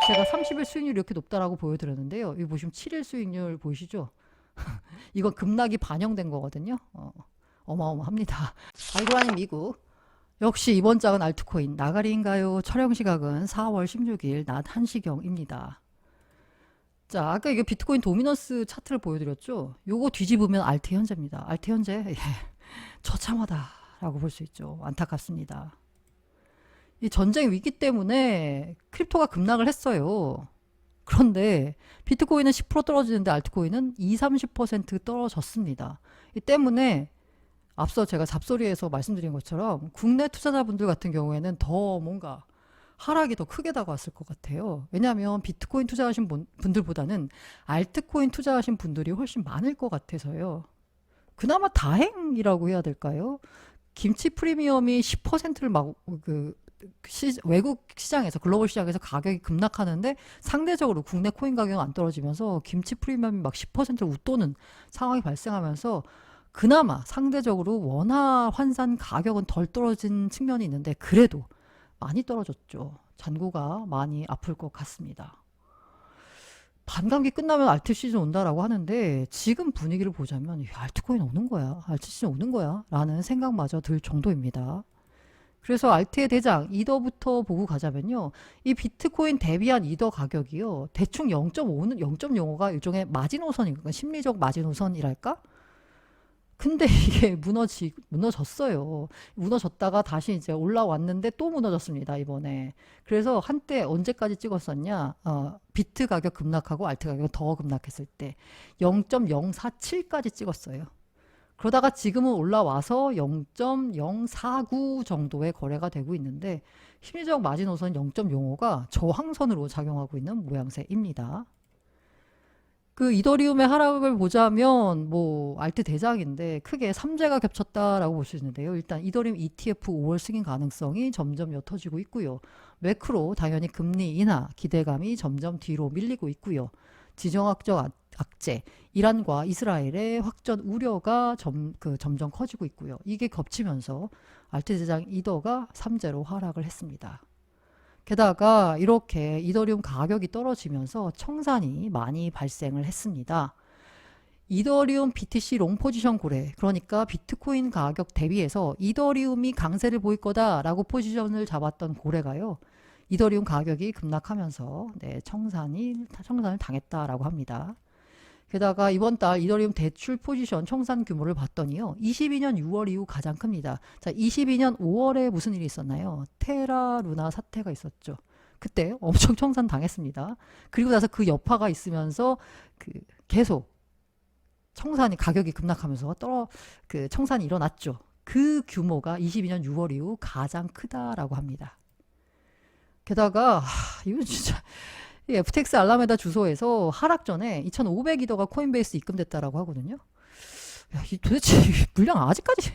제가 30일 수익률이 이렇게 높다라고 보여드렸는데요. 여기 보시면 7일 수익률 보이시죠? 이건 급락이 반영된 거거든요. 어마어마합니다. 알고라니 미국. 역시 이번 장은 알트코인 나가리인가요? 촬영 시각은 4월 16일 낮 1시경입니다. 자, 아까 이거 비트코인 도미넌스 차트를 보여드렸죠? 요거 뒤집으면 알트 현재입니다. 알트 현재 예, 처참하다라고 볼 수 있죠. 안타깝습니다. 이 전쟁 위기 때문에 크립토가 급락을 했어요. 그런데 비트코인은 10% 떨어지는데 알트코인은 2, 30% 떨어졌습니다. 이 때문에 앞서 제가 잡소리에서 말씀드린 것처럼 국내 투자자분들 같은 경우에는 더 뭔가 하락이 더 크게 다가왔을 것 같아요. 왜냐하면 비트코인 투자하신 분들보다는 알트코인 투자하신 분들이 훨씬 많을 것 같아서요. 그나마 다행이라고 해야 될까요? 김치 프리미엄이 10%를 막 외국 시장에서 글로벌 시장에서 가격이 급락하는데 상대적으로 국내 코인 가격은 안 떨어지면서 김치 프리미엄이 막 10%를 웃도는 상황이 발생하면서 그나마 상대적으로 원화 환산 가격은 덜 떨어진 측면이 있는데 그래도 많이 떨어졌죠. 잔고가 많이 아플 것 같습니다. 반감기 끝나면 알트 시즌 온다라고 하는데 지금 분위기를 보자면 알트코인 오는 거야. 알트 시즌 오는 거야. 라는 생각마저 들 정도입니다. 그래서 알트의 대장 이더부터 보고 가자면요. 이 비트코인 대비한 이더 가격이요. 대충 0.5는 0.05가 일종의 마지노선이니까 심리적 마지노선이랄까? 근데 이게 무너졌어요. 무너졌다가 다시 이제 올라왔는데 또 무너졌습니다, 이번에. 그래서 한때 언제까지 찍었었냐? 비트 가격 급락하고 알트 가격 더 급락했을 때 0.047까지 찍었어요. 그러다가 지금은 올라와서 0.049 정도의 거래가 되고 있는데 심리적 마지노선 0.05가 저항선으로 작용하고 있는 모양새입니다. 그 이더리움의 하락을 보자면 뭐 알트 대장인데 크게 3재가 겹쳤다라고 볼 수 있는데요. 일단 이더리움 ETF 5월 승인 가능성이 점점 옅어지고 있고요. 매크로 당연히 금리 인하 기대감이 점점 뒤로 밀리고 있고요. 지정학적 악재, 이란과 이스라엘의 확전 우려가 점점 커지고 있고요. 이게 겹치면서 알트 대장 이더가 3재로 하락을 했습니다. 게다가 이렇게 이더리움 가격이 떨어지면서 청산이 많이 발생을 했습니다. 이더리움 BTC 롱 포지션 고래, 그러니까 비트코인 가격 대비해서 이더리움이 강세를 보일 거다라고 포지션을 잡았던 고래가요. 이더리움 가격이 급락하면서 청산을 당했다라고 합니다. 게다가 이번 달 이더리움 대출 포지션 청산 규모를 봤더니요. 22년 6월 이후 가장 큽니다. 자, 22년 5월에 무슨 일이 있었나요? 테라 루나 사태가 있었죠. 그때 엄청 청산 당했습니다. 그리고 나서 그 여파가 있으면서 계속 청산이 가격이 급락하면서 청산이 일어났죠. 그 규모가 22년 6월 이후 가장 크다라고 합니다. 게다가 이거 진짜 FTX 알라메다 주소에서 하락 전에 2,500이더가 코인베이스 입금됐다라고 하거든요. 야, 도대체 물량 아직까지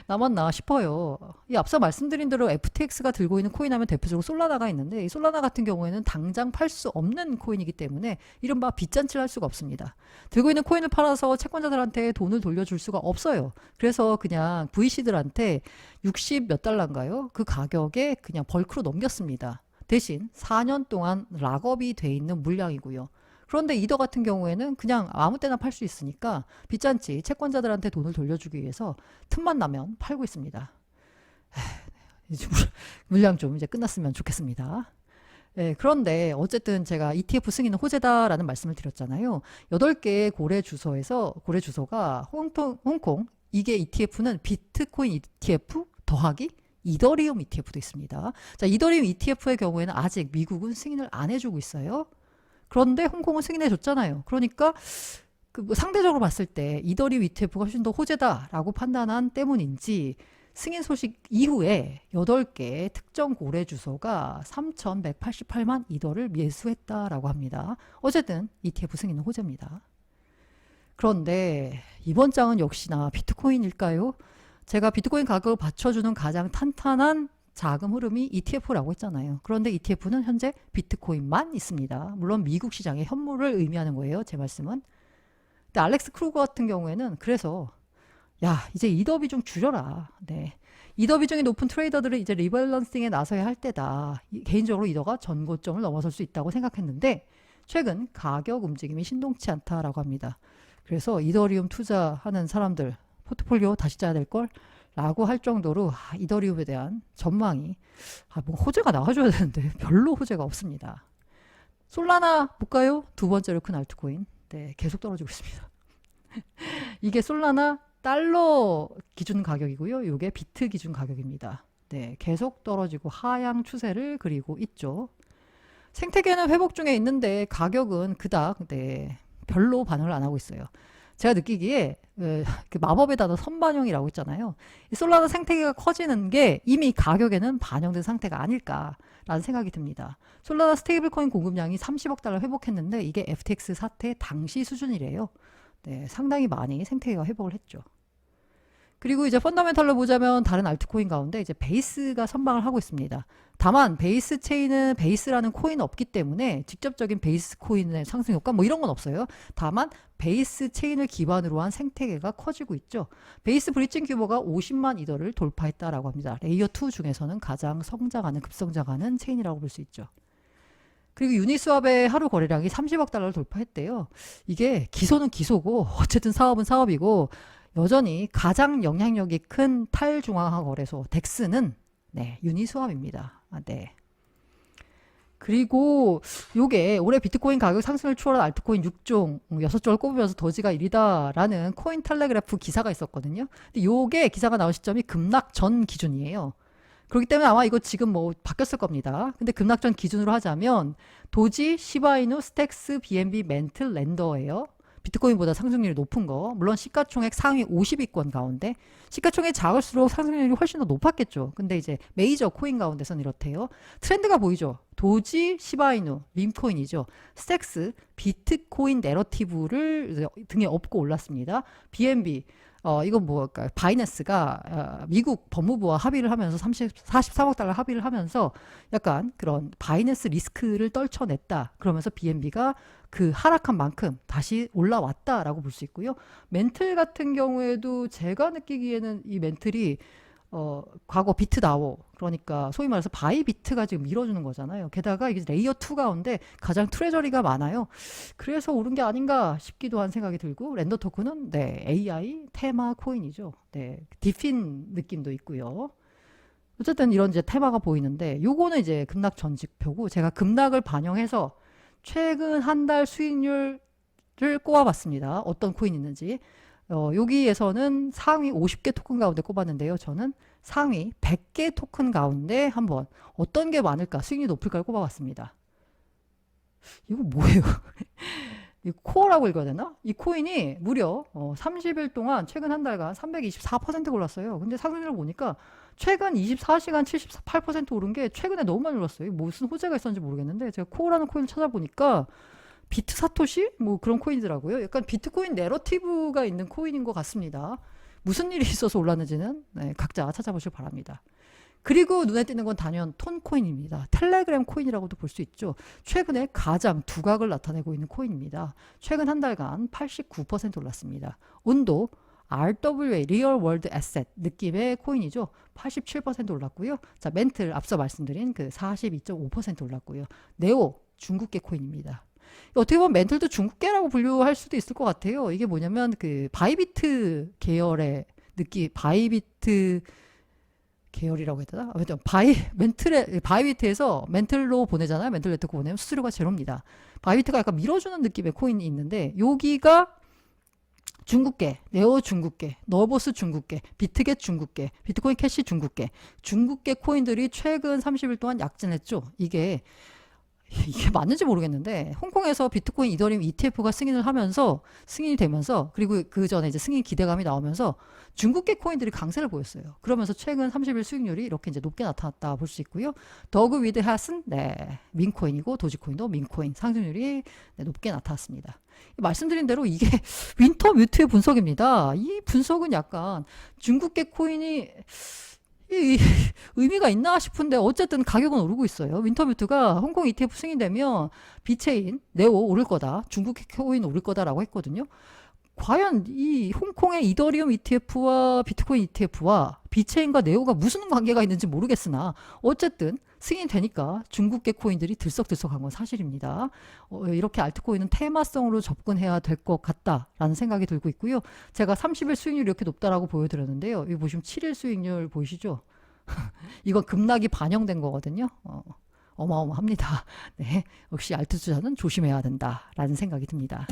남았나 싶어요. 이 앞서 말씀드린 대로 FTX가 들고 있는 코인 하면 대표적으로 솔라나가 있는데 이 솔라나 같은 경우에는 당장 팔 수 없는 코인이기 때문에 이른바 빚잔치를 할 수가 없습니다. 들고 있는 코인을 팔아서 채권자들한테 돈을 돌려줄 수가 없어요. 그래서 그냥 VC들한테 60 몇 달러인가요? 그 가격에 그냥 벌크로 넘겼습니다. 대신 4년 동안 락업이 돼 있는 물량이고요. 그런데 이더 같은 경우에는 그냥 아무 때나 팔 수 있으니까 빚잔치 채권자들한테 돈을 돌려주기 위해서 틈만 나면 팔고 있습니다. 이제 물량 좀 이제 끝났으면 좋겠습니다. 네, 그런데 어쨌든 제가 ETF 승인은 호재다라는 말씀을 드렸잖아요. 8개의 고래 주소가 홍콩, 이게 ETF는 비트코인 ETF 더하기 이더리움 ETF도 있습니다. 자, 이더리움 ETF의 경우에는 아직 미국은 승인을 안 해주고 있어요. 그런데 홍콩은 승인해 줬잖아요. 그러니까 뭐 상대적으로 봤을 때 이더리움 ETF가 훨씬 더 호재다라고 판단한 때문인지 승인 소식 이후에 8개 특정 고래 주소가 3,188만 이더를 매수했다라고 합니다. 어쨌든 ETF 승인은 호재입니다. 그런데 이번 장은 역시나 비트코인일까요? 제가 비트코인 가격을 받쳐주는 가장 탄탄한 자금 흐름이 ETF라고 했잖아요. 그런데 ETF는 현재 비트코인만 있습니다. 물론 미국 시장의 현물을 의미하는 거예요. 제 말씀은. 근데 알렉스 크루거 같은 경우에는 그래서 야, 이제 이더비 좀 줄여라. 네. 이더 비중이 높은 트레이더들은 이제 리밸런싱에 나서야 할 때다. 개인적으로 이더가 전고점을 넘어설 수 있다고 생각했는데 최근 가격 움직임이 신동치 않다라고 합니다. 그래서 이더리움 투자하는 사람들 포트폴리오 다시 짜야 될 걸? 라고 할 정도로 이더리움에 대한 전망이 뭐 호재가 나와줘야 되는데 별로 호재가 없습니다. 솔라나 볼까요? 두 번째로 큰 알트코인. 네, 계속 떨어지고 있습니다. 이게 솔라나 달러 기준 가격이고요. 이게 비트 기준 가격입니다. 네, 계속 떨어지고 하향 추세를 그리고 있죠. 생태계는 회복 중에 있는데 가격은 그닥 별로 반응을 안 하고 있어요. 제가 느끼기에 그 마법의 단어 선반영이라고 있잖아요. 이 솔라나 생태계가 커지는 게 이미 가격에는 반영된 상태가 아닐까라는 생각이 듭니다. 솔라나 스테이블 코인 공급량이 30억 달러 회복했는데 이게 FTX 사태 당시 수준이래요. 네, 상당히 많이 생태계가 회복을 했죠. 그리고 이제 펀더멘탈로 보자면 다른 알트코인 가운데 이제 베이스가 선방을 하고 있습니다. 다만 베이스 체인은 베이스라는 코인은 없기 때문에 직접적인 베이스 코인의 상승 효과 뭐 이런 건 없어요. 다만 베이스 체인을 기반으로 한 생태계가 커지고 있죠. 베이스 브리징 규모가 50만 이더를 돌파했다라고 합니다. 레이어 2 중에서는 가장 성장하는 급성장하는 체인이라고 볼 수 있죠. 그리고 유니스왑의 하루 거래량이 30억 달러를 돌파했대요. 이게 기소는 기소고 어쨌든 사업은 사업이고 여전히 가장 영향력이 큰 탈중앙화 거래소 덱스는 유니스왑입니다. 네. 그리고 요게 올해 비트코인 가격 상승을 추월한 알트코인 6종 6종을 꼽으면서 더지가 1위다라는 코인 텔레그래프 기사가 있었거든요. 근데 요게 기사가 나온 시점이 급락 전 기준이에요. 그렇기 때문에 아마 이거 지금 뭐 바뀌었을 겁니다. 근데 급락 전 기준으로 하자면 도지, 시바이누, 스택스, BNB, 멘틀, 랜더예요. 비트코인보다 상승률이 높은 거. 물론 시가총액 상위 50위권 가운데 시가총액이 작을수록 상승률이 훨씬 더 높았겠죠. 근데 이제 메이저 코인 가운데선 이렇대요. 트렌드가 보이죠. 도지, 시바이누, 밈코인이죠. 스택스, 비트코인 내러티브를 등에 업고 올랐습니다. BNB 이건 뭐랄까 바이낸스가 미국 법무부와 합의를 하면서 43억 달러 합의를 하면서 약간 그런 바이낸스 리스크를 떨쳐냈다. 그러면서 BNB가 그 하락한 만큼 다시 올라왔다라고 볼 수 있고요. 멘틀 같은 경우에도 제가 느끼기에는 이 멘틀이 과거 비트다오 그러니까 소위 말해서 바이비트가 지금 밀어주는 거잖아요. 게다가 이게 레이어 2 가운데 가장 트레저리가 많아요. 그래서 오른 게 아닌가 싶기도 한 생각이 들고 랜더 토큰은 AI 테마 코인이죠. 디핀 느낌도 있고요. 어쨌든 이런 이제 테마가 보이는데 요거는 이제 급락 전직표고 제가 급락을 반영해서 최근 한 달 수익률을 꼽아봤습니다. 어떤 코인이 있는지. 여기에서는 상위 50개 토큰 가운데 꼽았는데요. 저는 상위 100개 토큰 가운데 한번 어떤 게 많을까, 수익률이 높을까를 꼽아봤습니다. 이거 뭐예요? 이 코어라고 읽어야 되나? 이 코인이 무려 30일 동안 최근 한 달간 324% 올랐어요. 근데 상승률을 보니까 최근 24시간 78% 오른 게 최근에 너무 많이 올랐어요. 무슨 호재가 있었는지 모르겠는데 제가 코어라는 코인을 찾아보니까 비트 사토시? 뭐 그런 코인이더라고요. 약간 비트코인 내러티브가 있는 코인인 것 같습니다. 무슨 일이 있어서 올랐는지는 각자 찾아보시기 바랍니다. 그리고 눈에 띄는 건 단연 톤코인입니다. 텔레그램 코인이라고도 볼 수 있죠. 최근에 가장 두각을 나타내고 있는 코인입니다. 최근 한 달간 89% 올랐습니다. 온도 RWA, 리얼 월드 에셋 느낌의 코인이죠. 87% 올랐고요. 자, 멘틀 앞서 말씀드린 그 42.5% 올랐고요. 네오 중국계 코인입니다. 어떻게 보면 멘틀도 중국계라고 분류할 수도 있을 것 같아요. 이게 뭐냐면 그 바이비트 계열의 느낌, 바이비트 계열이라고 해야 되나? 아무튼 바이비트에서 멘틀로 보내잖아요. 멘틀 네트워크 보내면 수수료가 제로입니다. 바이비트가 약간 밀어주는 느낌의 코인이 있는데 여기가 중국계, 네오 중국계, 너보스 중국계, 비트겟 중국계, 비트코인 캐시 중국계, 중국계 코인들이 최근 30일 동안 약진했죠. 이게 맞는지 모르겠는데 홍콩에서 비트코인 이더리움 ETF가 승인이 되면서 그리고 그 전에 이제 승인 기대감이 나오면서 중국계 코인들이 강세를 보였어요. 그러면서 최근 30일 수익률이 이렇게 이제 높게 나타났다 볼 수 있고요. 더그 위드 핫은 민코인이고 도지코인도 민코인 상승률이 높게 나타났습니다. 말씀드린 대로 이게 윈터 뮤트의 분석입니다. 이 분석은 약간 중국계 코인이 의미가 있나 싶은데 어쨌든 가격은 오르고 있어요. 윈터뮤트가 홍콩 ETF 승인되면 비체인, 네오 오를 거다. 중국 코인 오를 거다라고 했거든요. 과연 이 홍콩의 이더리움 ETF와 비트코인 ETF와 비체인과 네오가 무슨 관계가 있는지 모르겠으나 어쨌든 승인이 되니까 중국계 코인들이 들썩들썩한 건 사실입니다. 이렇게 알트코인은 테마성으로 접근해야 될 것 같다라는 생각이 들고 있고요. 제가 30일 수익률이 이렇게 높다라고 보여드렸는데요. 여기 보시면 7일 수익률 보이시죠? 이건 급락이 반영된 거거든요. 어마어마합니다. 네, 역시 알트 투자는 조심해야 된다라는 생각이 듭니다.